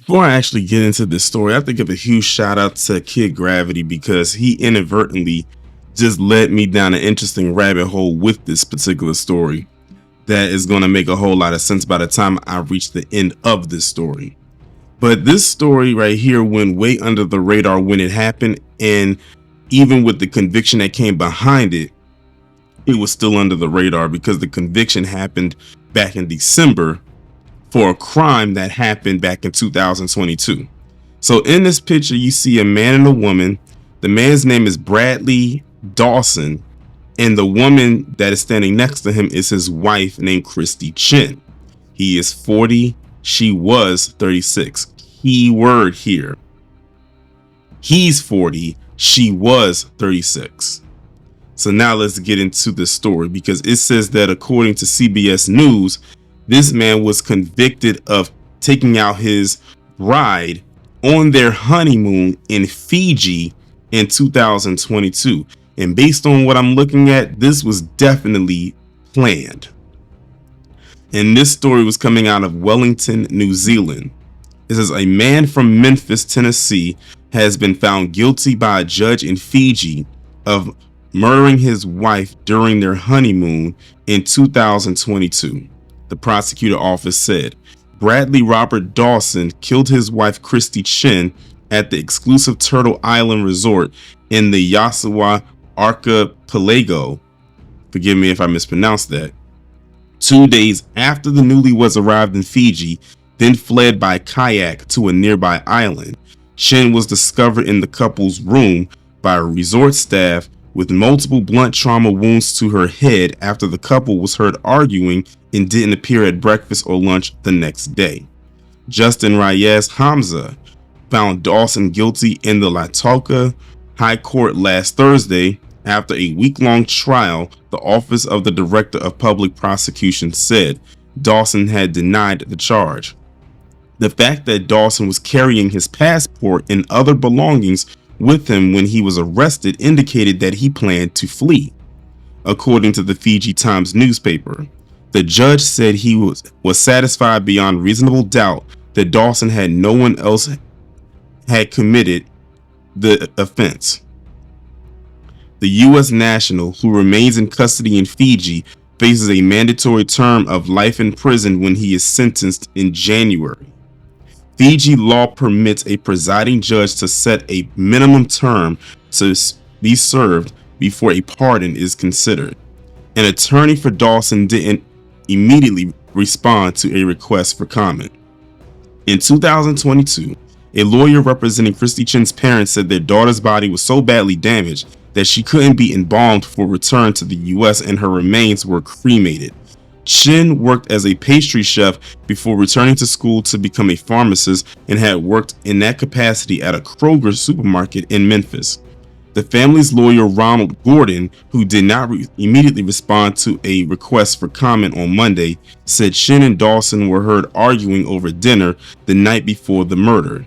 Before I actually get into this story, I have to give a huge shout out to Kid Gravity because he inadvertently just led me down an interesting rabbit hole with this particular story that is going to make a whole lot of sense by the time I reach the end of this story. But this story right here went way under the radar when it happened, and even with the conviction that came behind it, it was still under the radar because the conviction happened back in December for a crime that happened back in 2022. So in this picture, you see a man and a woman. The man's name is Bradley Dawson, and the woman that is standing next to him is his wife named Christy Chin. He is 40. She was 36. Key word here. He's 40. She was 36. So now let's get into the story, because it says that according to CBS News, this man was convicted of taking out his bride on their honeymoon in Fiji in 2022. And based on what I'm looking at, this was definitely planned. And this story was coming out of Wellington, New Zealand. It says a man from Memphis, Tennessee has been found guilty by a judge in Fiji of murdering his wife during their honeymoon in 2022. The prosecutor office said Bradley Robert Dawson killed his wife Christy Chin at the exclusive Turtle Island resort in the Yasawa archipelago. Forgive me if I mispronounced that. 2 days after the newlyweds arrived in Fiji, then fled by kayak to a nearby island. Chin was discovered in the couple's room by resort staff with multiple blunt trauma wounds to her head after the couple was heard arguing and didn't appear at breakfast or lunch the next day. Justin Reyes Hamza found Dawson guilty in the Lautoka High Court last Thursday. After a week-long trial, the Office of the Director of Public Prosecution said Dawson had denied the charge. The fact that Dawson was carrying his passport and other belongings with him when he was arrested indicated that he planned to flee. According to the Fiji Times newspaper, the judge said he was satisfied beyond reasonable doubt that Dawson had no one else had committed the offense. The U.S. national, who remains in custody in Fiji, faces a mandatory term of life in prison when he is sentenced in January. Fiji law permits a presiding judge to set a minimum term to be served before a pardon is considered. An attorney for Dawson didn't immediately respond to a request for comment. In 2022, a lawyer representing Christy Chin's parents said their daughter's body was so badly damaged that she couldn't be embalmed for return to the U.S. and her remains were cremated. Chin worked as a pastry chef before returning to school to become a pharmacist and had worked in that capacity at a Kroger supermarket in Memphis. The family's lawyer Ronald Gordon, who did not immediately respond to a request for comment on Monday, said Chin and Dawson were heard arguing over dinner the night before the murder.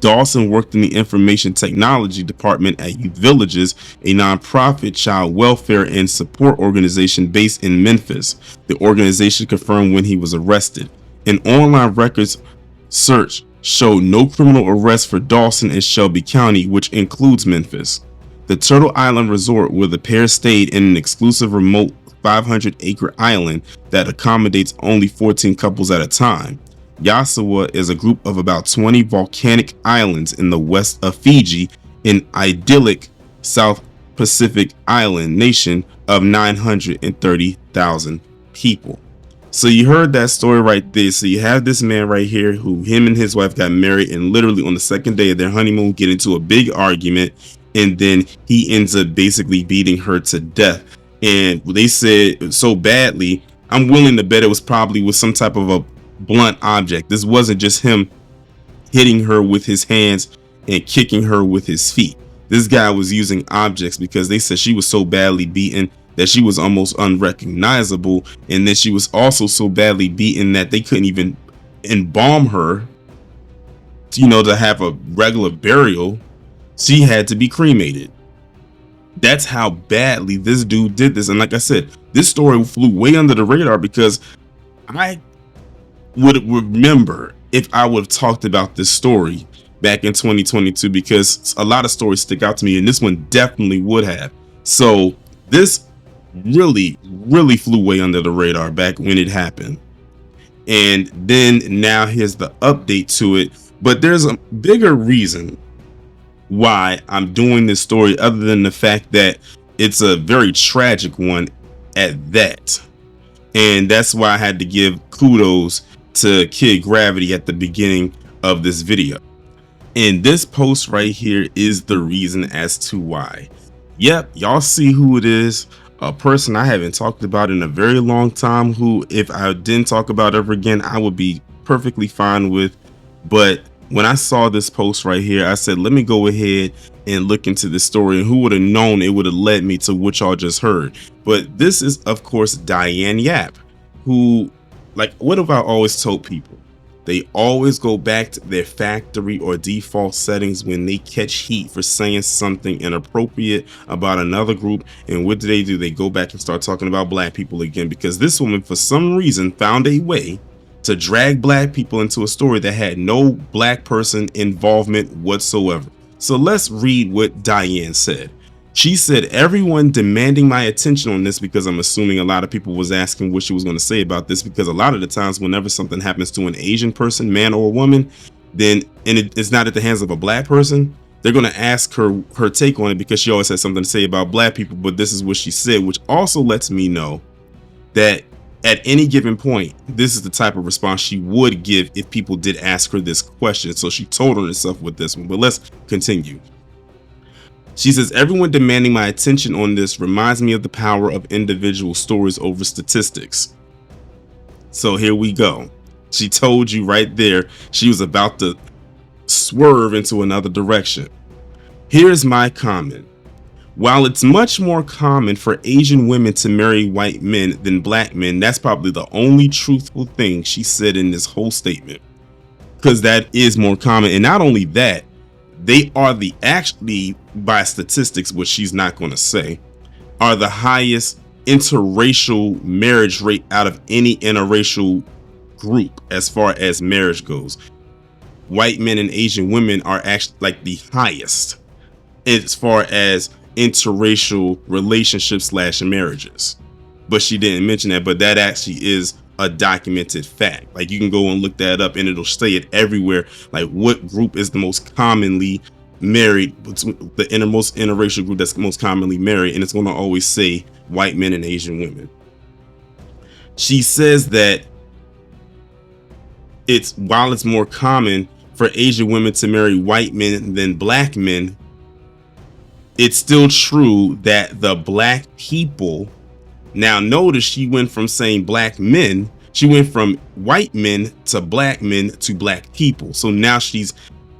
Dawson worked in the information technology department at Youth Villages, a nonprofit child welfare and support organization based in Memphis. The organization confirmed when he was arrested. An online records search showed no criminal arrest for Dawson in Shelby County, which includes Memphis. The Turtle Island resort, where the pair stayed in an exclusive remote 500-acre island that accommodates only 14 couples at a time. Yasawa is a group of about 20 volcanic islands in the west of Fiji, an idyllic South Pacific island nation of 930,000 people. So you heard that story right there. So you have this man right here who him and his wife got married, and literally on the second day of their honeymoon get into a big argument, and then he ends up basically beating her to death. And they said so badly, I'm willing to bet it was probably with some type of a blunt object. This wasn't just him hitting her with his hands and kicking her with his feet. This guy was using objects, because they said she was so badly beaten that she was almost unrecognizable, and then she was also so badly beaten that they couldn't even embalm her, to have a regular burial. She had to be cremated. That's how badly this dude did this. And like I said, this story flew way under the radar because I would remember if I would have talked about this story back in 2022, because a lot of stories stick out to me, and this one definitely would have. So this really flew way under the radar back when it happened. And then now here's the update to it. But there's a bigger reason why I'm doing this story, other than the fact that it's a very tragic one at that. And that's why I had to give kudos to Kid Gravity at the beginning of this video. And this post right here is the reason as to why. Yep, y'all see who it is. A person I haven't talked about in a very long time, who if I didn't talk about ever again, I would be perfectly fine with. But when I saw this post right here, I said, let me go ahead and look into this story, and who would have known it would have led me to what y'all just heard. But this is, of course, Diane Yap, who, like, what have I always told people? They always go back to their factory or default settings when they catch heat for saying something inappropriate about another group. And what do? They go back and start talking about black people again, because this woman, for some reason, found a way to drag black people into a story that had no black person involvement whatsoever. So let's read what Diane said. She said, everyone demanding my attention on this, because I'm assuming a lot of people was asking what she was going to say about this, because a lot of the times whenever something happens to an Asian person, man or woman, then, and it's not at the hands of a black person, they're going to ask her take on it, because she always has something to say about black people. But this is what she said, which also lets me know that at any given point, this is the type of response she would give if people did ask her this question. So she told on herself with this one, but let's continue. She says, everyone demanding my attention on this reminds me of the power of individual stories over statistics. So here we go. She told you right there she was about to swerve into another direction. Here's my comment. While it's much more common for Asian women to marry white men than black men, that's probably the only truthful thing she said in this whole statement, because that is more common. And not only that, they are the, actually by statistics, which she's not going to say, are the highest interracial marriage rate out of any interracial group as far as marriage goes. White men and Asian women are actually like the highest as far as interracial relationships / marriages. But she didn't mention that, but that actually is a documented fact. Like, you can go and look that up and it'll say it everywhere, like what group is the most commonly married, the most interracial group that's most commonly married, and it's going to always say white men and Asian women. She says that while it's more common for Asian women to marry white men than black men, it's still true that the black people, now notice she went from saying black men, she went from white men to black people. So now she's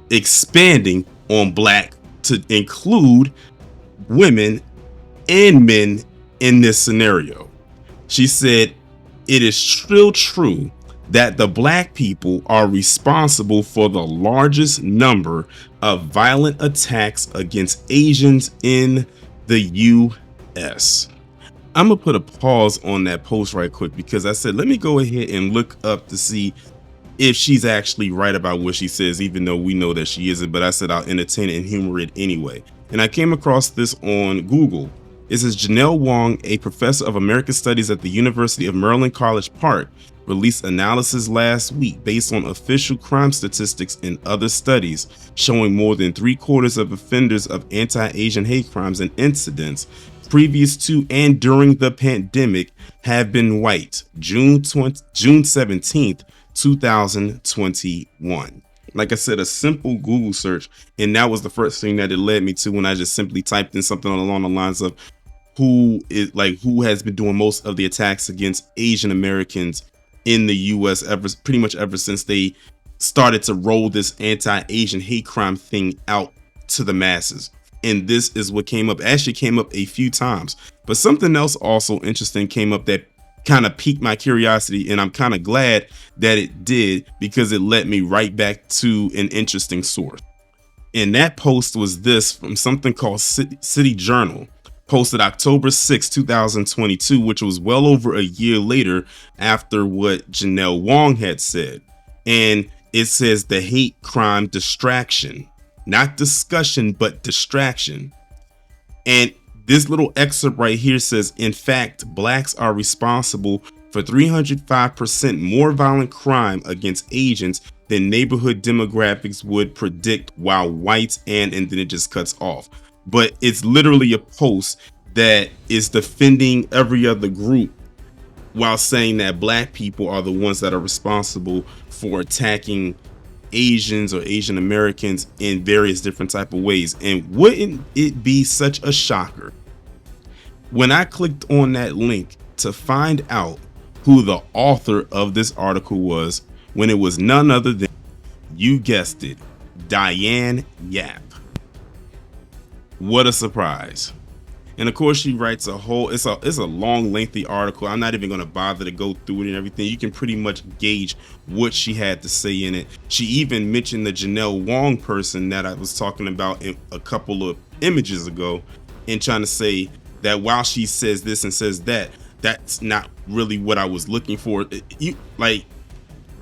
expanding on black to include women and men in this scenario. She said, it is still true that the black people are responsible for the largest number of violent attacks against Asians in the US. I'm gonna put a pause on that post right quick, because I said, let me go ahead and look up to see if she's actually right about what she says, even though we know that she isn't. But I said I'll entertain it and humor it anyway. And I came across this on Google. It says Janelle Wong, a professor of American Studies at the University of Maryland College Park, released analysis last week based on official crime statistics and other studies showing more than 3/4 of offenders of anti-Asian hate crimes and incidents previous to and during the pandemic have been white. June 17th, 2021. Like I said, a simple Google search, and that was the first thing that it led me to when I just simply typed in something along the lines of who has been doing most of the attacks against Asian Americans in the US pretty much ever since they started to roll this anti-Asian hate crime thing out to the masses. And this is what came up. Actually came up a few times, but something else also interesting came up that kind of piqued my curiosity, and I'm kind of glad that it did, because it led me right back to an interesting source. And that post was this from something called City Journal, posted October 6, 2022, which was well over a year later after what Janelle Wong had said. And It says the hate crime distraction, not discussion, but distraction. And this little excerpt right here says, in fact, blacks are responsible for 305% more violent crime against Asians than neighborhood demographics would predict, while whites, and then it just cuts off. But it's literally a post that is defending every other group while saying that black people are the ones that are responsible for attacking Asians or Asian Americans in various different type of ways. And wouldn't it be such a shocker when I clicked on that link to find out who the author of this article was, when it was none other than, you guessed it, Diane Yap. What a surprise. And of course, she writes a whole, it's a long, lengthy article. I'm not even going to bother to go through it and everything. You can pretty much gauge what she had to say in it. She even mentioned the Janelle Wong person that I was talking about a couple of images ago, and trying to say that while she says this and says that, that's not really what I was looking for.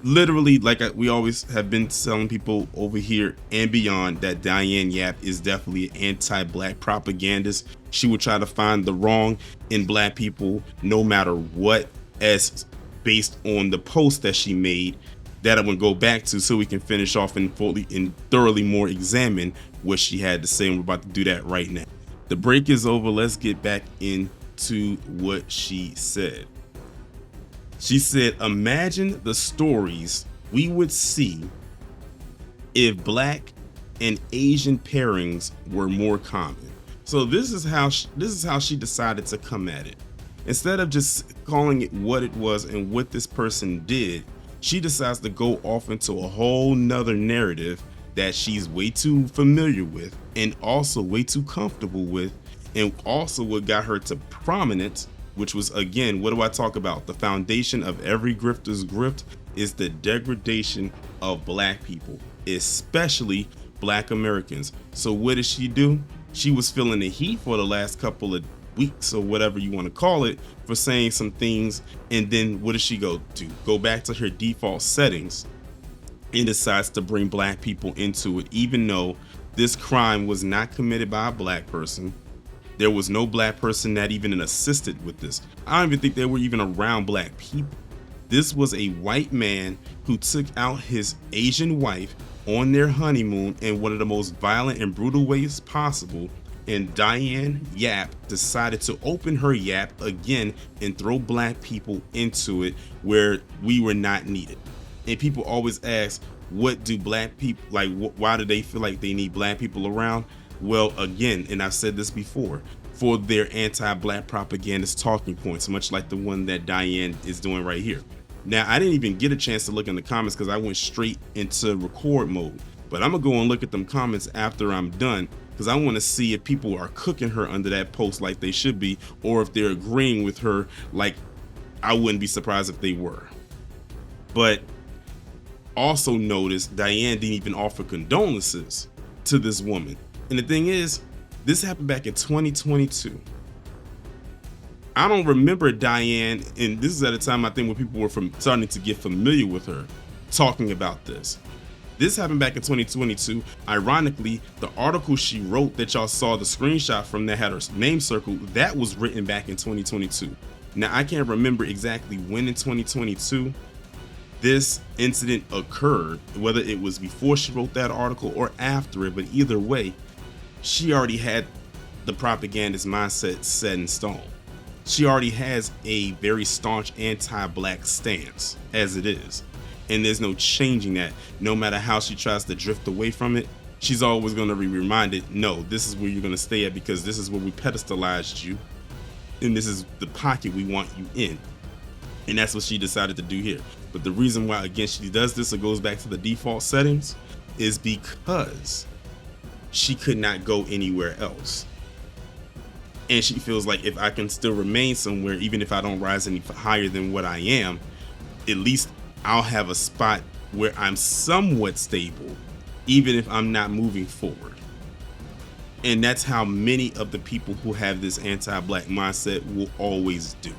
Literally, we always have been telling people over here and beyond, that Diane Yap is definitely an anti-black propagandist. She would try to find the wrong in black people no matter what, as based on the post that she made that I'm going to go back to so we can finish off and fully and thoroughly more examine what she had to say. And we're about to do that right now. The break is over. Let's get back into what she said. She said, imagine the stories we would see if black and Asian pairings were more common. So this is how she decided to come at it. Instead of just calling it what it was and what this person did, she decides to go off into a whole nother narrative that she's way too familiar with, and also way too comfortable with, and also what got her to prominence, which was, again, what do I talk about? The foundation of every grifter's grift is the degradation of black people, especially black Americans. So what did she do? She was feeling the heat for the last couple of weeks, or whatever you want to call it, for saying some things. And then what does she go do? Go back to her default settings and decides to bring black people into it, even though this crime was not committed by a black person. There was no black person that even assisted with this. I don't even think they were even around black people. This was a white man who took out his Asian wife on their honeymoon in one of the most violent and brutal ways possible. And Diane Yap decided to open her yap again and throw black people into it where we were not needed. And people always ask, what do black people, why do they feel like they need black people around? Well, again, and I've said this before, for their anti-black propagandist talking points, much like the one that Diane is doing right here. Now, I didn't even get a chance to look in the comments because I went straight into record mode. But I'm going to go and look at them comments after I'm done, because I want to see if people are cooking her under that post like they should be, or if they're agreeing with her like I wouldn't be surprised if they were. But also notice Diane didn't even offer condolences to this woman. And the thing is, this happened back in 2022. I don't remember Diane, and this is at a time I think when people were starting to get familiar with her, talking about this. This happened back in 2022. Ironically, the article she wrote that y'all saw the screenshot from that had her name circled, that was written back in 2022. Now, I can't remember exactly when in 2022 this incident occurred, whether it was before she wrote that article or after it, but either way, she already had the propagandist mindset set in stone. She already has a very staunch anti-black stance as it is. And there's no changing that. No matter how she tries to drift away from it, she's always going to be reminded, no, this is where you're going to stay at, because this is where we pedestalized you. And this is the pocket we want you in. And that's what she decided to do here. But the reason why, again, she does this, or goes back to the default settings, is because she could not go anywhere else. And she feels like, if I can still remain somewhere, even if I don't rise any higher than what I am, at least I'll have a spot where I'm somewhat stable, even if I'm not moving forward. And that's how many of the people who have this anti-black mindset will always do.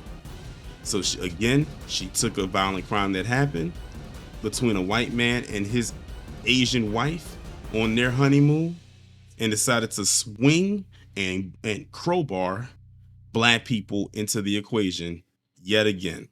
So she took a violent crime that happened, between a white man and his Asian wife on their honeymoon and decided to swing and crowbar black people into the equation yet again.